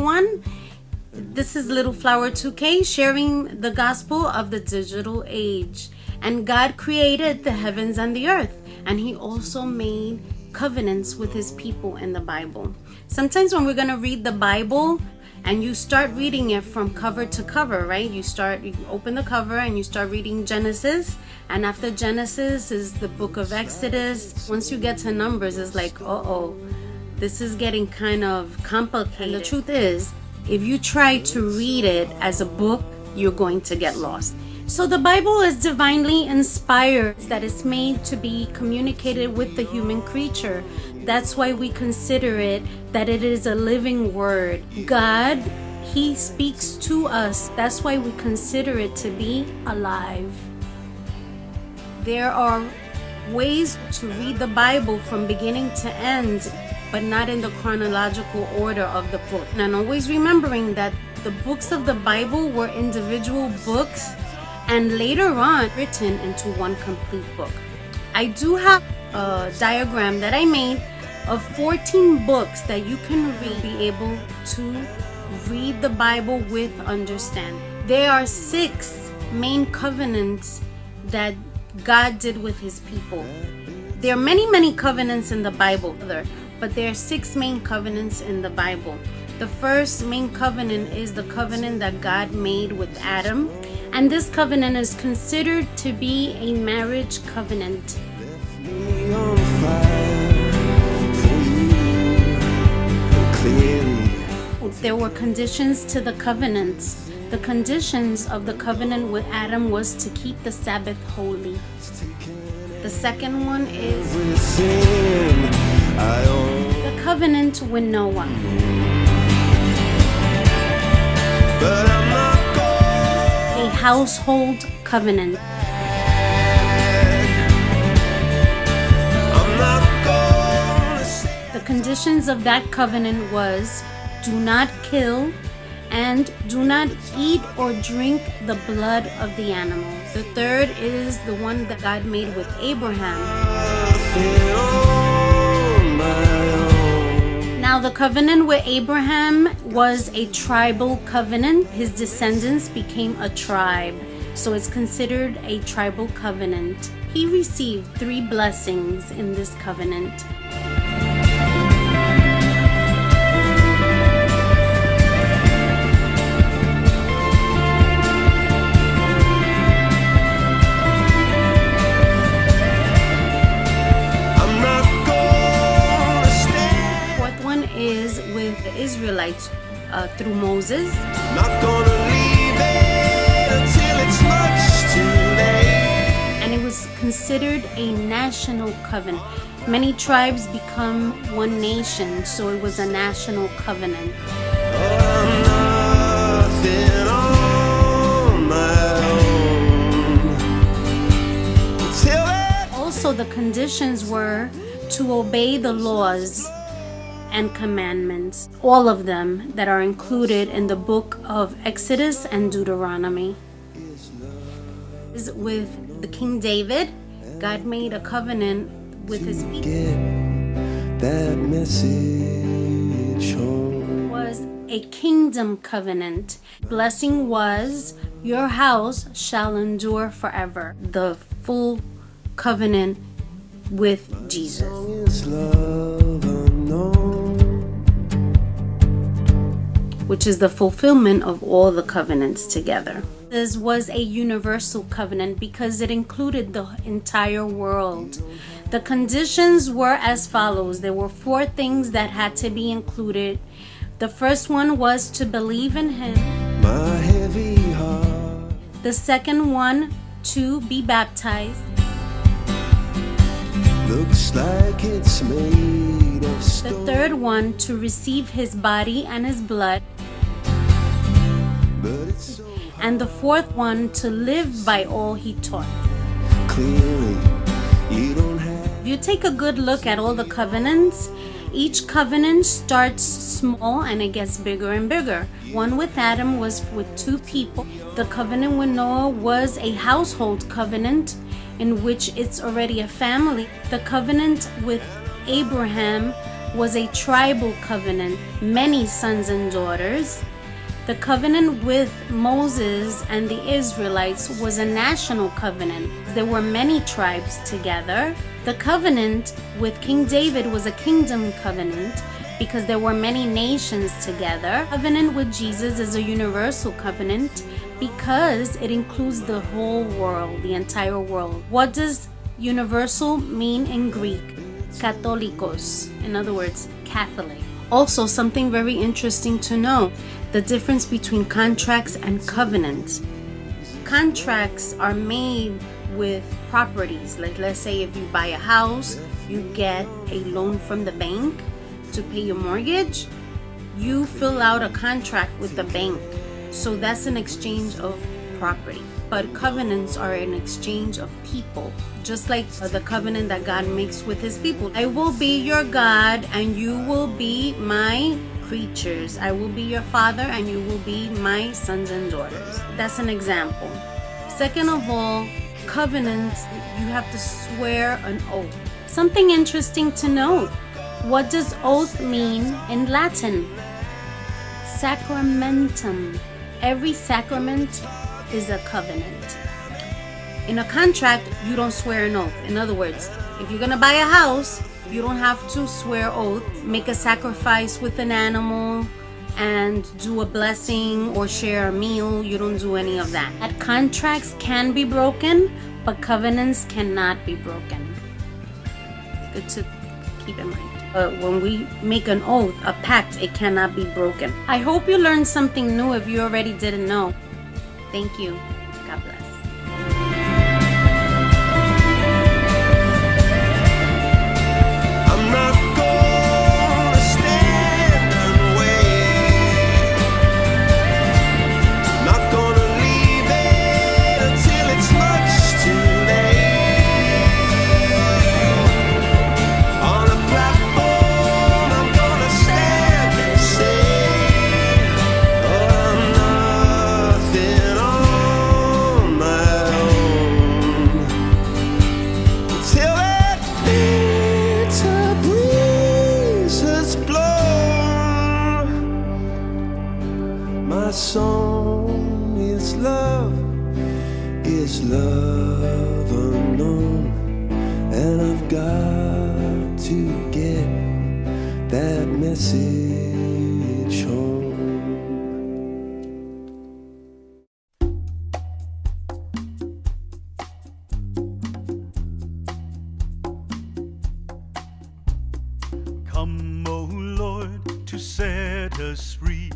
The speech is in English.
everyone. This is Little Flower 2K sharing the gospel of the digital age. And God created the heavens and the earth, and He also made covenants with His people in the Bible. Sometimes when we're going to read the Bible and you start reading it from cover to cover, right? You open the cover and you start reading Genesis, and after Genesis is the book of Exodus. Once you get to Numbers, it's like, this is getting kind of complicated. And the truth is, if you try to read it as a book, you're going to get lost. So the Bible is divinely inspired, that it's made to be communicated with the human creature. That's why we consider it that it is a living word. God, He speaks to us. That's why we consider it to be alive. There are ways to read the Bible from beginning to end, but not in the chronological order of the book. And always remembering that the books of the Bible were individual books and later on written into one complete book. I do have a diagram that I made of 14 books that you can be able to read the Bible with understanding. There are 6 main covenants that God did with His people. There are many covenants in the Bible, but there are 6 main covenants in the Bible. The first main covenant is the covenant that God made with Adam, and this covenant is considered to be a marriage covenant. There were conditions to the covenants. The conditions of the covenant with Adam was to keep the Sabbath holy. The second one is the covenant with Noah. A household covenant. The conditions of that covenant was do not kill and do not eat or drink the blood of the animals. The third is the one that God made with Abraham. Now the covenant with Abraham was a tribal covenant. His descendants became a tribe, so it's considered a tribal covenant. He received 3 blessings in this covenant. Is with the Israelites through Moses. Not gonna leave it until it's much too late. And it was considered a national covenant. Many tribes become one nation, so it was a national covenant. Also, the conditions were to obey the laws and commandments, all of them that are included in the book of Exodus and Deuteronomy. With the King David, God made a covenant with His people. That message home. Was a kingdom covenant. Blessing was, your house shall endure forever. The full covenant with Jesus, which is the fulfillment of all the covenants together. This was a universal covenant because it included the entire world. The conditions were as follows. There were 4 things that had to be included. The first one was to believe in Him. My heavy heart. The second one, to be baptized. Looks like it's made of stone. The third one, to receive His body and His blood. And the fourth one, to live by all He taught. Clearly, if you take a good look at all the covenants, each covenant starts small and it gets bigger and bigger. One with Adam was with 2 people. The covenant with Noah was a household covenant in which it's already a family. The covenant with Abraham was a tribal covenant, many sons and daughters. The covenant with Moses and the Israelites was a national covenant. There were many tribes together. The covenant with King David was a kingdom covenant because there were many nations together. Covenant with Jesus is a universal covenant because it includes the whole world, the entire world. What does universal mean in Greek? Katholikos, in other words, Catholic. Also, something very interesting to know, the difference between contracts and covenants. Contracts are made with properties. Like, let's say if you buy a house, you get a loan from the bank to pay your mortgage. You fill out a contract with the bank. So that's an exchange of property. But covenants are an exchange of people, just like the covenant that God makes with his people. I will be your God and you will be my creatures. I will be your father and you will be my sons and daughters. That's an example. Second of all, covenants, you have to swear an oath. Something interesting to note. What does oath mean in Latin? Sacramentum. Every sacrament is a covenant. In a contract, you don't swear an oath. In other words, if you're gonna buy a house, you don't have to swear oath, make a sacrifice with an animal, and do a blessing or share a meal. You don't do any of that. Contracts can be broken, but covenants cannot be broken. Good to keep in mind. When we make an oath, a pact, it cannot be broken. I hope you learned something new if you already didn't know. Thank you. God bless. I'm not gonna stand and wait. Not gonna leave it until it's much too late. On a platform, I'm gonna stand and say, oh, I'm nothing on my own. Till that bitter breeze has blown. My song is love unknown, and I've got to get that message home. Come, O Lord, to set us free.